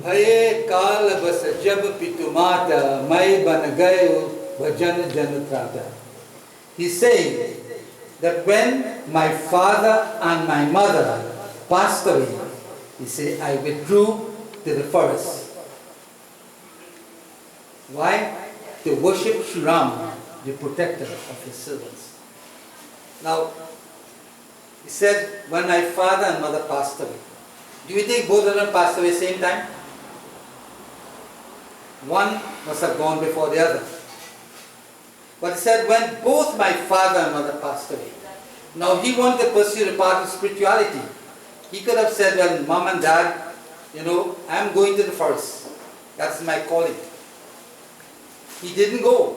भये काल बस जब पितु माता मैं बन गयो भजन जन त्राता. He said that when my father and my mother passed away, he said, I withdrew to the forest. Why? To worship Sri Ram, the protector of his servants. Now, he said, when my father and mother passed away. Do you think both of them passed away at the same time? One must have gone before the other. But he said, when both my father and mother passed away. Now he wanted to pursue the path of spirituality. He could have said, well, mom and dad, I'm going to the forest. That's my calling. He didn't go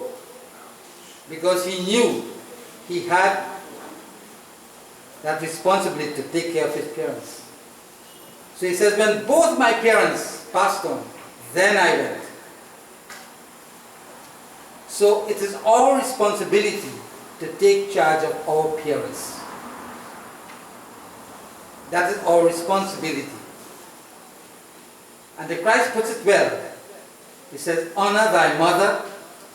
because he knew he had that responsibility to take care of his parents. So he says, when both my parents passed on, then I went. So it is our responsibility to take charge of our parents. That is our responsibility. And the Christ puts it well. He says, honor thy mother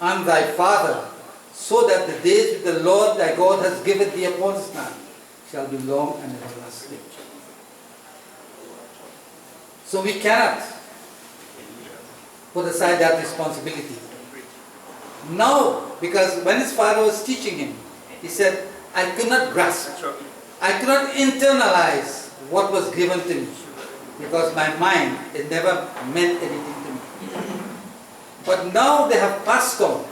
and thy father, so that the days which the Lord thy God has given thee upon this land shall be long and everlasting. So we cannot put aside that responsibility. Now, because when his father was teaching him, he said, I could not grasp, I could not internalize what was given to me, because my mind, it never meant anything to me. But now they have passed on.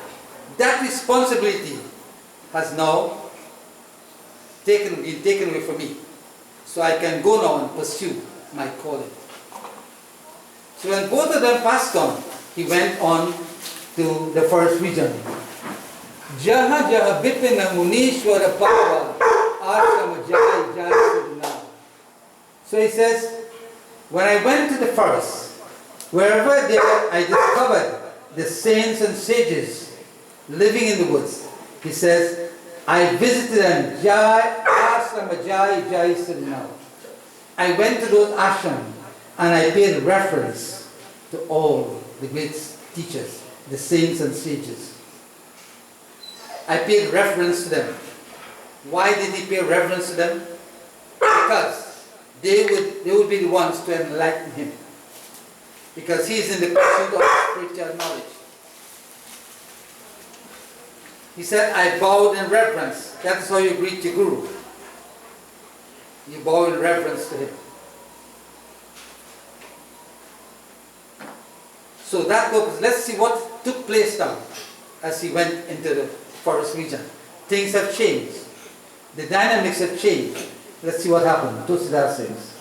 That responsibility has now been taken away from me. So I can go now and pursue my calling. So when both of them passed on, he went on to the first region. Jaha jaha bipina munishwara pava ashram jai jai sudna. So he says, when I went to the forest, wherever there I discovered the saints and sages living in the woods, he says, I visited them. Jai ashram jai jai sudna. I went to those ashrams and I paid reference to all the great teachers, the saints and sages. I paid reference to them. Why did he pay reference to them? Because they would be the ones to enlighten him. Because he is in the pursuit of spiritual knowledge. He said, I bowed in reverence. That is how you greet your Guru. You bow in reverence to him. So that purpose, let's see what took place now as he went into the forest region. Things have changed. The dynamics have changed. Let's see what happened. Tusidar says.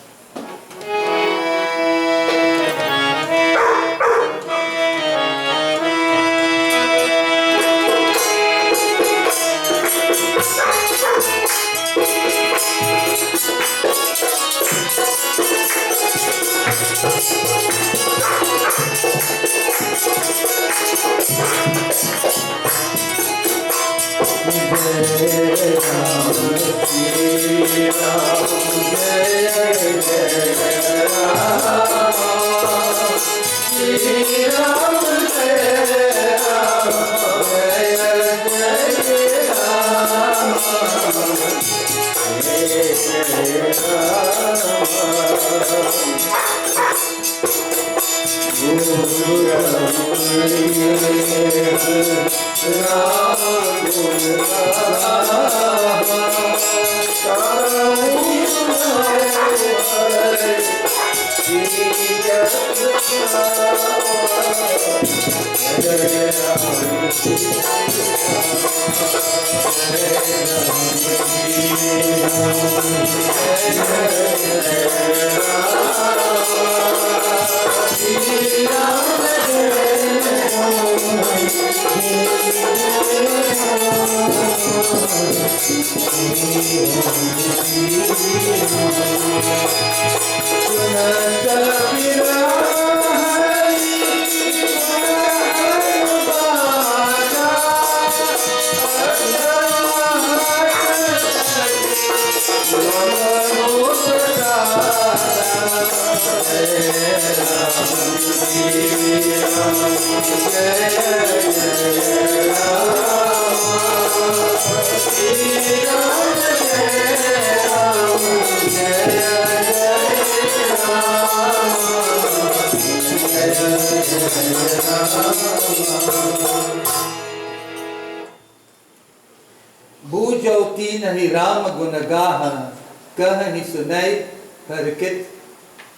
Dinahi Rama Gunagaha Kaha Hi Sunai Harikit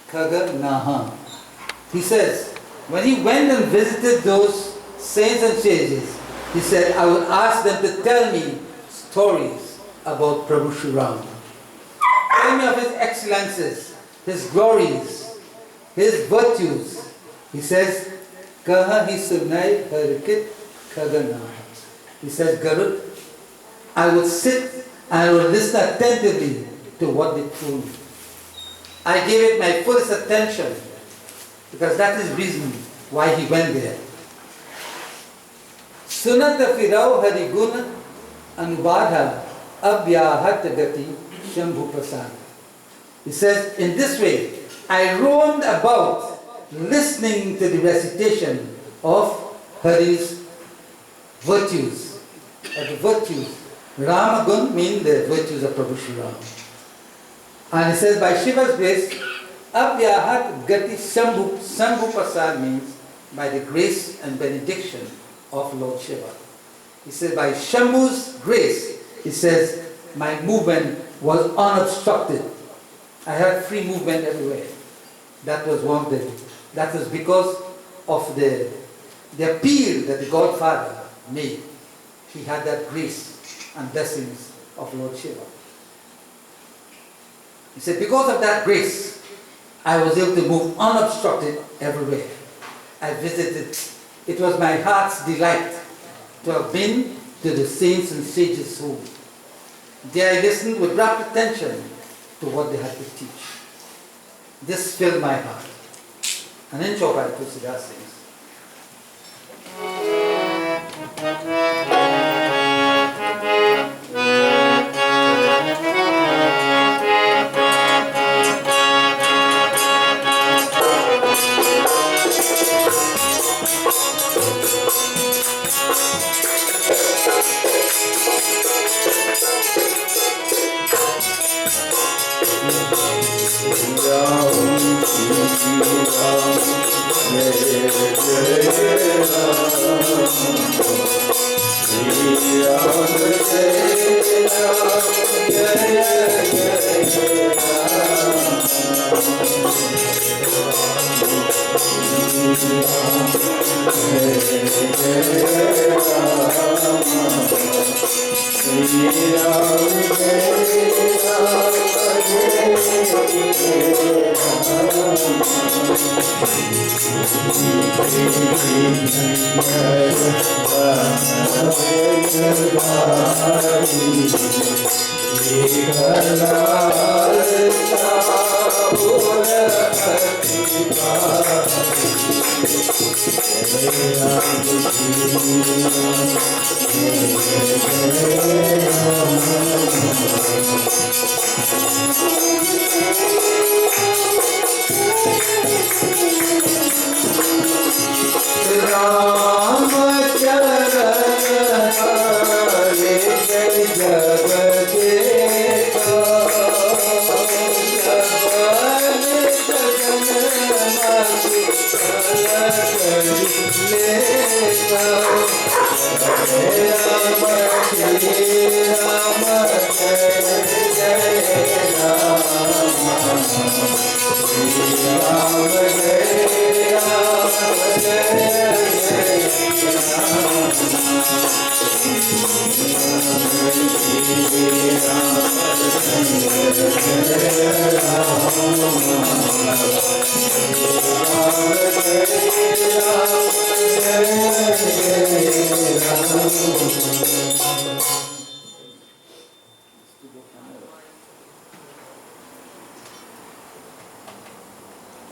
Kaga Naha. He says, when he went and visited those saints and sages, he said, I would ask them to tell me stories about Prabhu Shri Ram. Tell me of his excellences, his glories, his virtues. He says, Kaha hi sunai harikit kagana. He says, Garud, I would sit and I would listen attentively to what they told me. I gave it my fullest attention because that is the reason why he went there. Sunata firau hariguna anubadha abhyahat gati shambhu prasad. He says, in this way, I roamed about listening to the recitation of Hari's virtues. The virtues. Ramagun means the virtues of Prabhu Shri Ram. And he says, by Shiva's grace, Abhyahat Gati Shambhu. Shambhu Prasad means by the grace and benediction of Lord Shiva. He says, by Shambhu's grace, he says, my movement was unobstructed. I had free movement everywhere. That was one thing. That was because of the appeal that the Godfather made. He had that grace and blessings of Lord Shiva. He said, because of that grace, I was able to move unobstructed everywhere. I visited. It was my heart's delight to have been to the saints and sages' home. There I listened with rapt attention to what they had to teach. This filled my heart. And then Chopra Tusidas sings.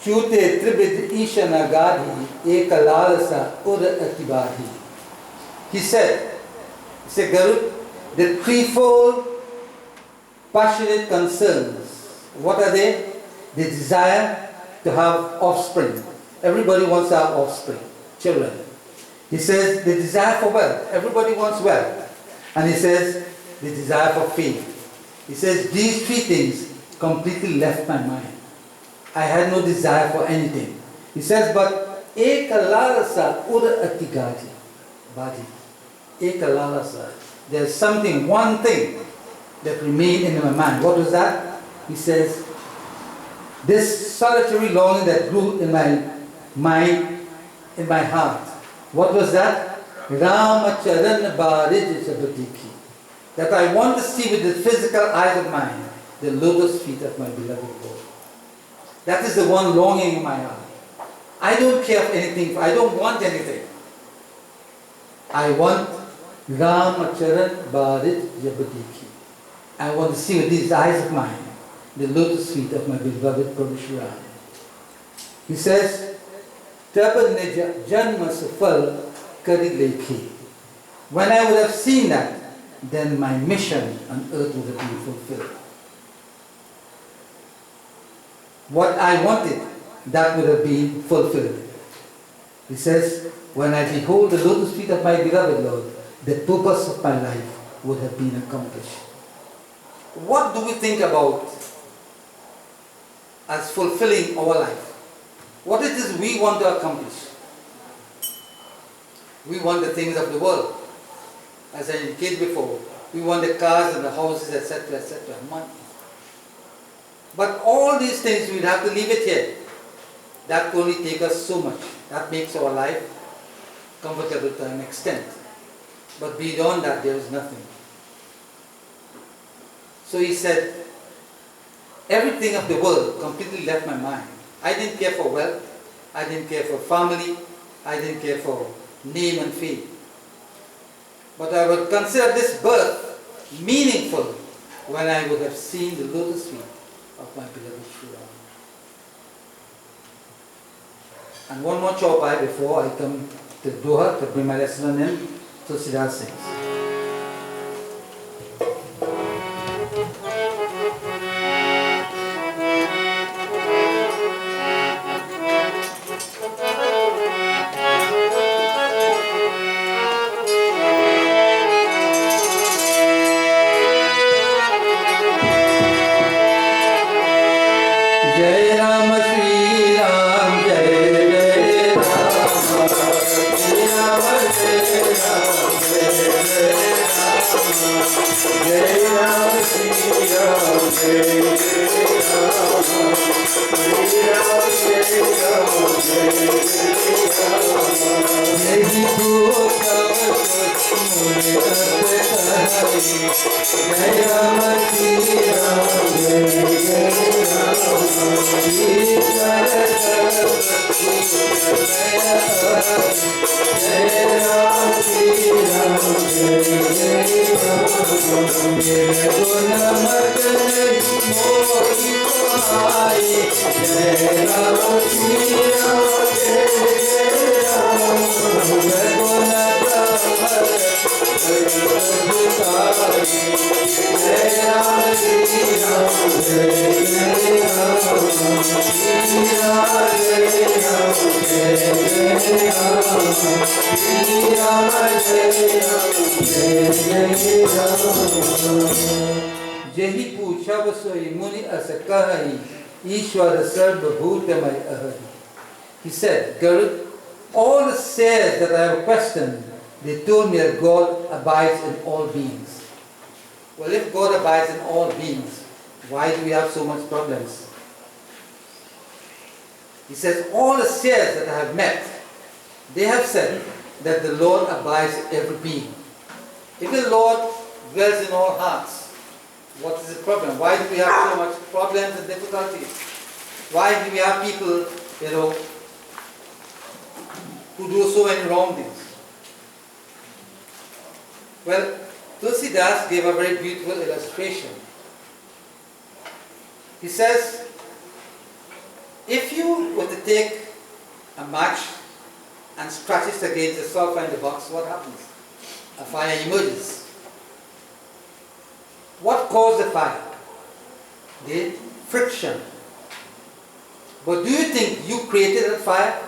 Chute tribid ishanagadi ekalalasa ura atibadi. He said, Garud, the threefold passionate concerns, what are they? The desire to have offspring. Everybody wants to have offspring, children. He says the desire for wealth. Everybody wants wealth. And he says the desire for fame. He says these three things completely left my mind. I had no desire for anything. He says, but ekalalasa ura atigati badi. Ekalalasa. There's something, one thing that remained in my mind. What was that? He says, this solitary longing that grew in my mind, in my heart. What was that? Ramacharan Barij Jabadiki. That I want to see with the physical eyes of mine the lotus feet of my beloved Lord. That is the one longing in my heart. I don't care for anything. I don't want anything. I want Ramacharan Barij Jabadiki. I want to see with these eyes of mine the lotus feet of my beloved Prabhu Shri Ram. He says, Tab nij janma safal kari lekhi. When I would have seen that, then my mission on earth would have been fulfilled. What I wanted, that would have been fulfilled. He says, when I behold the lotus feet of my beloved Lord, the purpose of my life would have been accomplished. What do we think about as fulfilling our life? What it is we want to accomplish? We want the things of the world. As I indicated before, we want the cars and the houses, etc., etc., money. But all these things, we'll have to leave it here. That will only take us so much. That makes our life comfortable to an extent. But beyond that, there is nothing. So he said, everything of the world completely left my mind. I didn't care for wealth. I didn't care for family. I didn't care for name and fame. But I would consider this birth meaningful when I would have seen the lotus feet of my beloved Sri Ram. And one more chaupai before I come to Doha to bring my lesson on him. So Siddharth sings. Jehi pucha vasoi muni asakahi Ishwara sarva bhutamai ahari. He said, Garud, all the sayers that I have questioned, they told me that God abides in all beings. Well, if God abides in all beings, why do we have so much problems? He says, all the sayers that I have met, they have said that the Lord abides in every being. If the Lord dwells in all hearts, what is the problem? Why do we have so much problems and difficulties? Why do we have people, who do so many wrong things? Well, Tulsidas gave a very beautiful illustration. He says, if you were to take a match and scratch it against the sulfur in the box, what happens? A fire emerges. What caused the fire? The friction. But do you think you created that fire?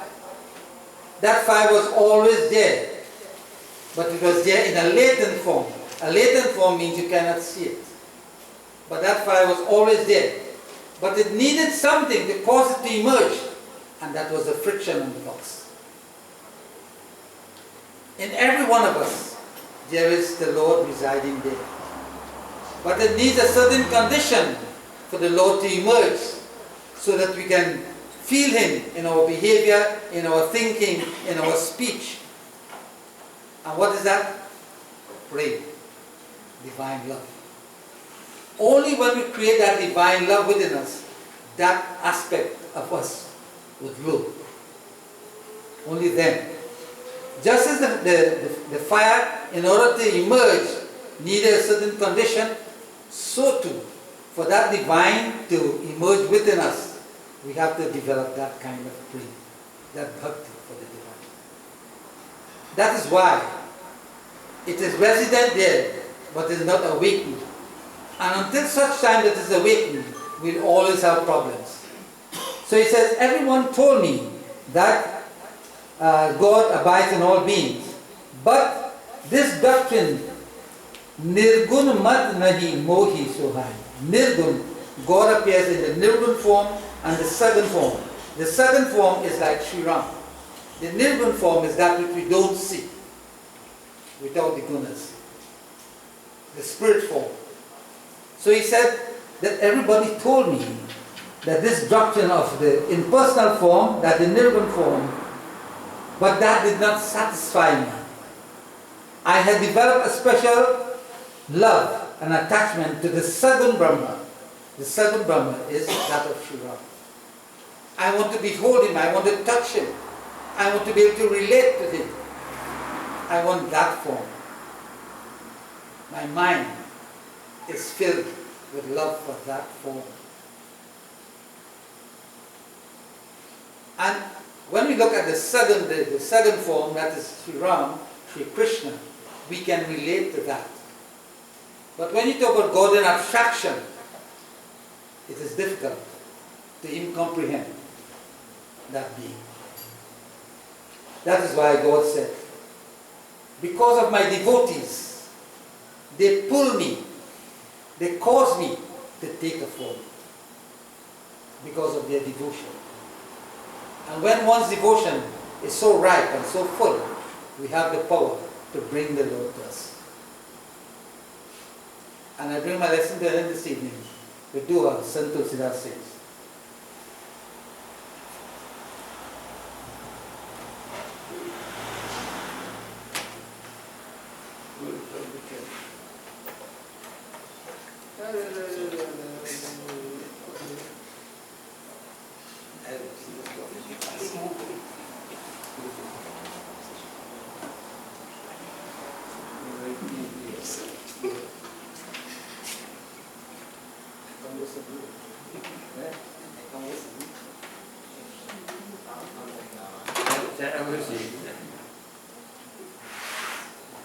That fire was always there. But it was there in a latent form. A latent form means you cannot see it. But that fire was always there. But it needed something to cause it to emerge. And that was the friction on the box. In every one of us, there is the Lord residing there. But it needs a certain condition for the Lord to emerge so that we can feel Him in our behavior, in our thinking, in our speech. And what is that? Pray. Divine love. Only when we create that divine love within us, that aspect of us would grow. Only then. Just as the fire, in order to emerge, needed a certain condition, so too, for that divine to emerge within us, we have to develop that kind of prayer, that bhakti for the divine. That is why it is resident there, but is not awakened. And until such time that it is awakened, we'll always have problems. So he says, everyone told me that God abides in all beings. But this doctrine, Nirgun Mat Nahi Mohi Sohai. Nirgun, God appears in the Nirgun form and the Sagun form. The Sagun form is like Sri Ram. The Nirgun form is that which we don't see without the gunas. The spirit form. So he said that everybody told me that this doctrine of the impersonal form, that the Nirgun form, but that did not satisfy me. I had developed a special love and attachment to the Sagun Brahma. The Sagun Brahma is that of Sri Ram. I want to behold Him, I want to touch Him, I want to be able to relate to Him. I want that form. My mind is filled with love for that form. And when we look at the Sagun form, that is Sri Ram, Sri Krishna, we can relate to that. But when you talk about God in abstraction, it is difficult to even comprehend that being. That is why God said, because of my devotees, they pull me, they cause me to take a form because of their devotion. And when one's devotion is so ripe and so full, we have the power to bring the Lord to us. And I bring my lesson to an end this evening with Dua Santu Siddha says.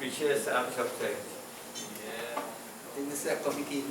Appreciate our subject. Yeah. I think this is a complicated.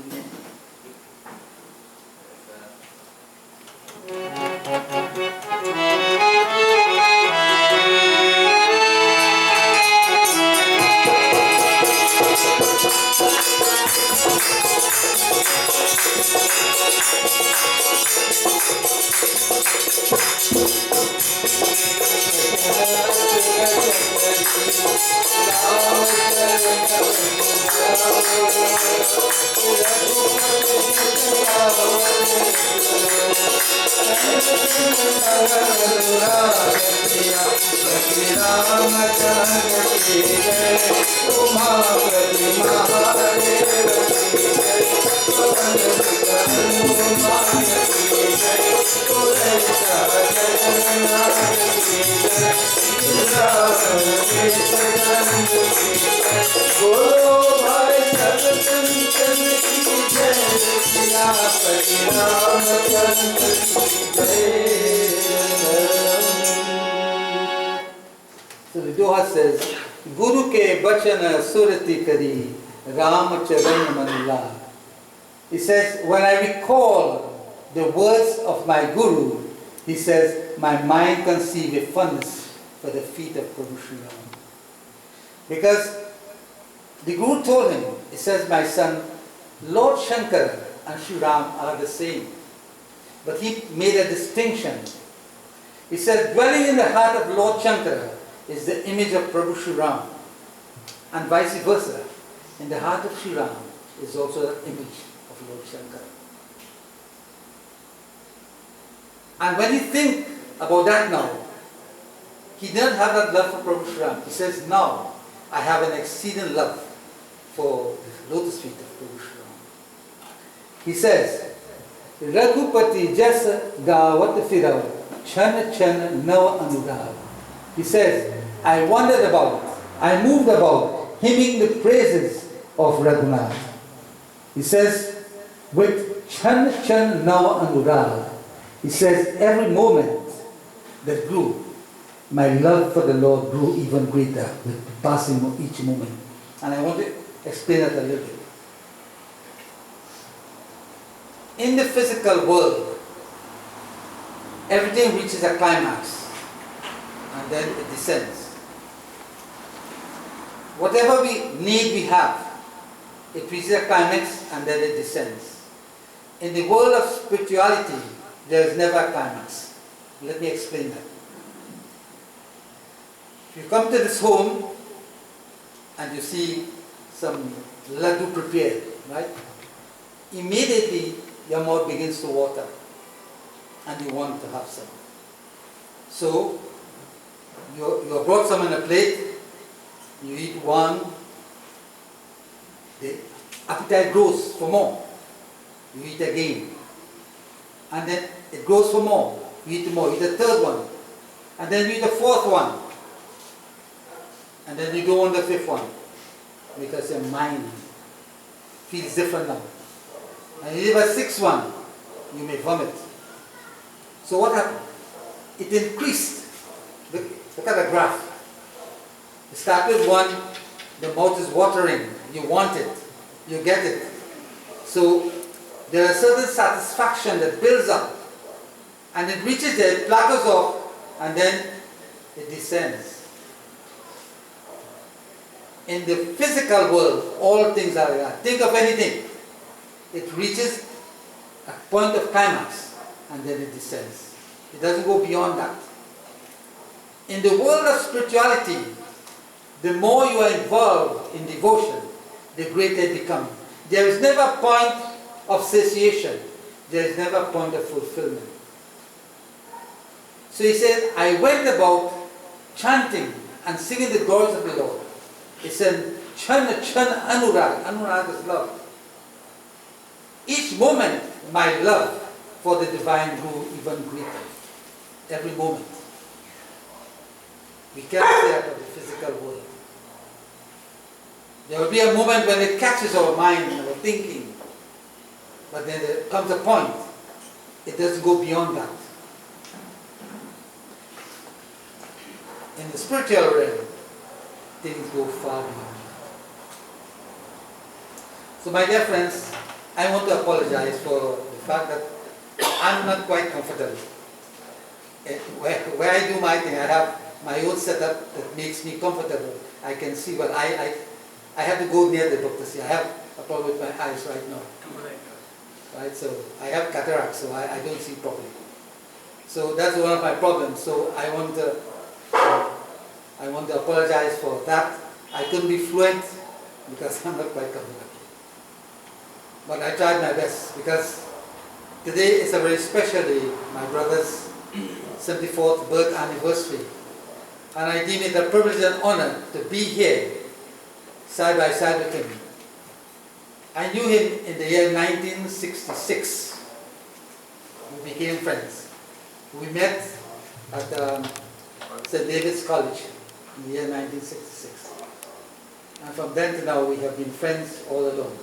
So the Doha says, Guru ke bachana surati kari Ram charan manila. He says, when I recall the words of my Guru, he says, my mind conceives a fondness for the feet of Prabhu Sri Ram. Because the Guru told him, he says, my son, Lord Shankar and Sri Ram are the same. But he made a distinction. He said, dwelling in the heart of Lord Shankara is the image of Prabhu Sri Ram. And vice versa. In the heart of Sri Ram is also an image of Lord Shankara. And when you think about that now, he didn't have that love for Prabhu Shri Ram. He says, now I have an exceeding love for the lotus feet of Prabhu Shri Ram. He says, Raghupati jasa gawat firav, chana chana nava anurag. He says, I wandered about, I moved about, hymning the praises of Raghunath. He says, with chana chana nava anurag, he says, every moment that grew, my love for the Lord grew even greater with the passing of each moment. And I want to explain that a little bit. In the physical world, everything reaches a climax and then it descends. Whatever we have, it reaches a climax and then it descends. In the world of spirituality, there is never a climax. Let me explain that. If you come to this home and you see some laddu prepared, right? Immediately your mouth begins to water and you want to have some. So you brought some on a plate, you eat one, the appetite grows for more. You eat again. And then it grows for more. You eat more, you eat a third one. And then you eat a fourth one. And then you go on the fifth one. Because your mind feels different now. And you eat a sixth one, you may vomit. So what happened? It increased. Look at the graph. You start with one, the mouth is watering. You want it. You get it. So there is a certain satisfaction that builds up. And it reaches there, it plateaus off, and then it descends. In the physical world, all things are like that. Think of anything. It reaches a point of climax, and then it descends. It doesn't go beyond that. In the world of spirituality, the more you are involved in devotion, the greater it becomes. There is never a point of satiation. There is never a point of fulfillment. So he said, I went about chanting and singing the glories of the Lord. He said, chana chana anurag. Anurag is love. Each moment, my love for the divine grew even greater. Every moment. We can't stay out of the physical world. There will be a moment when it catches our mind and our thinking. But then there comes a point. It doesn't go beyond that. In the spiritual realm, things go far beyond that. So my dear friends, I want to apologize for the fact that I'm not quite comfortable. Where I do my thing, I have my own setup that makes me comfortable. I can see, but I have to go near the doctor. See, I have a problem with my eyes right now. Right, so I have cataract, so I don't see properly. So that's one of my problems. So I want to apologize for that. I couldn't be fluent because I'm not quite comfortable. But I tried my best because today is a very special day, my brother's 74th birth anniversary. And I deem it a privilege and honor to be here side by side with him. I knew him in the year 1966. We became friends. We met at St. David's College in the year 1966. And from then to now we have been friends all along.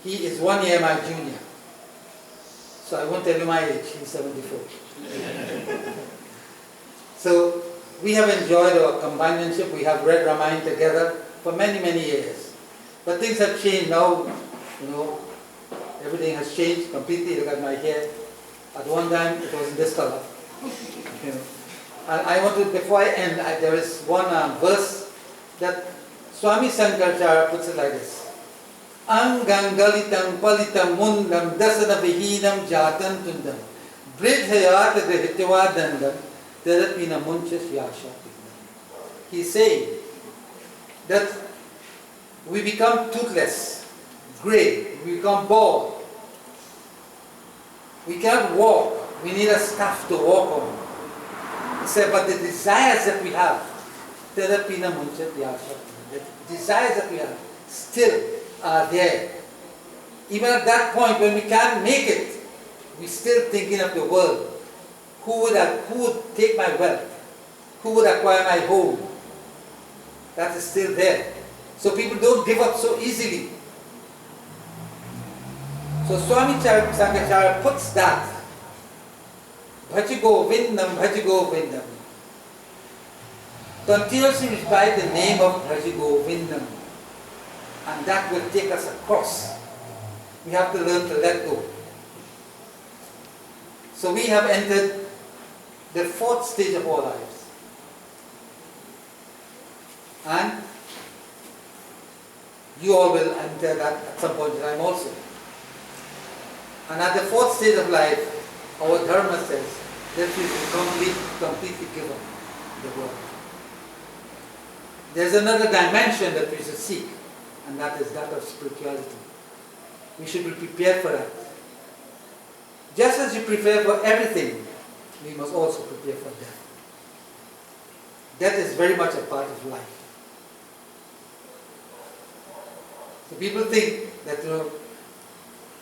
He is 1 year my junior. So I won't tell you my age, he's 74. So we have enjoyed our companionship. We have read Ramayan together for many, many years. But things have changed now, you know, everything has changed completely. Look at my hair. At one time it was in this color. You know. And I want to, before I end, there is one verse that Swami Sankaracharya puts it like this. Angangalitam palitam mundam dasana vihinam jatan tundam bridhayat grihitva dandam He's saying that we become toothless, grey, we become bald. We cannot walk, we need a staff to walk on. He said, but the desires that we have, the desires that we have still are there. Even at that point when we can't make it, we're still thinking of the world. Who would take my wealth? Who would acquire my home? That is still there. So people don't give up so easily. So Swami Sankacharya puts that, Bhajigo Vindam, Bhajigo Vindam. Continuously recite the name of Bhajigo Vindam, and that will take us across. We have to learn to let go. So we have entered the fourth stage of our lives. And you all will enter that at some point in time also. And at the fourth stage of life, our Dharma says that we will completely give up the world. There's another dimension that we should seek, and that is that of spirituality. We should be prepared for that. Just as you prepare for everything, we must also prepare for death. Death is very much a part of life. So people think that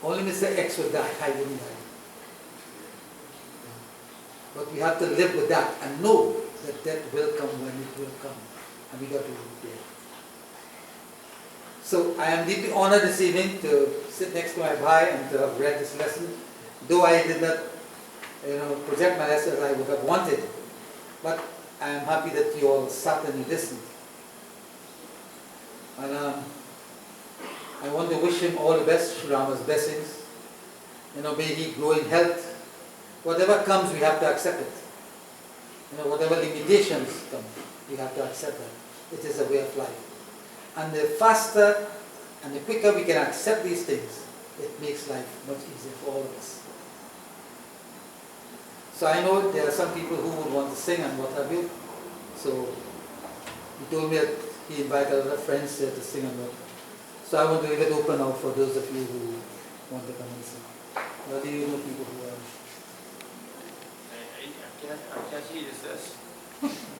only Mr. X will die, I wouldn't die. But we have to live with that and know that death will come when it will come. And we got to be prepared. So I am deeply honored this evening to sit next to my bhai and to have read this lesson. Though I did not project my lesson as I would have wanted. But I am happy that you all sat and you listened. And I want to wish him all the best, Sri Rama's blessings. May he grow in health. Whatever comes, we have to accept it. Whatever limitations come, we have to accept that. It is a way of life. And the faster and the quicker we can accept these things, it makes life much easier for all of us. So I know there are some people who would want to sing and what have you. So he told me that he invited other friends here to sing and what. So I want to leave it open now for those of you who want to come and sing. Or do you know people who are? I can't hear this.